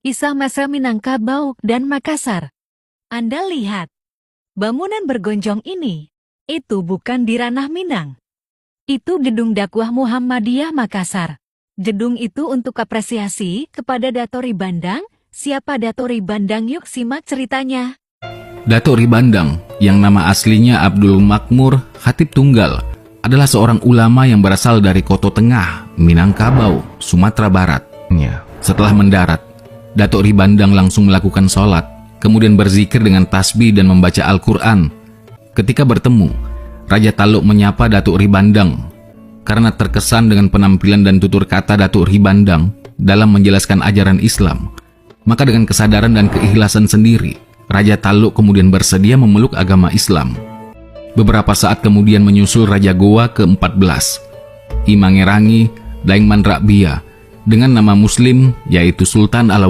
Kisah masa Minangkabau dan Makassar. Anda lihat, bangunan bergonjong ini, itu bukan di ranah Minang. Itu gedung dakwah Muhammadiyah Makassar. Gedung itu untuk apresiasi kepada Dato' Ribandang. Siapa Dato' Ribandang? Yuk simak ceritanya. Dato' Ribandang, yang nama aslinya Abdul Makmur Khatib Tunggal, adalah seorang ulama yang berasal dari Koto Tengah, Minangkabau, Sumatera Barat. Setelah mendarat, Dato' Ribandang langsung melakukan sholat, kemudian berzikir dengan tasbih dan membaca Al-Quran. Ketika bertemu, Raja Taluk menyapa Dato' Ribandang. Karena terkesan dengan penampilan dan tutur kata Dato' Ribandang dalam menjelaskan ajaran Islam, maka dengan kesadaran dan keikhlasan sendiri, Raja Taluk kemudian bersedia memeluk agama Islam. Beberapa saat kemudian menyusul Raja Goa ke-14, Imangerangi Daengman Rakbia, dengan nama Muslim yaitu Sultan Alauddin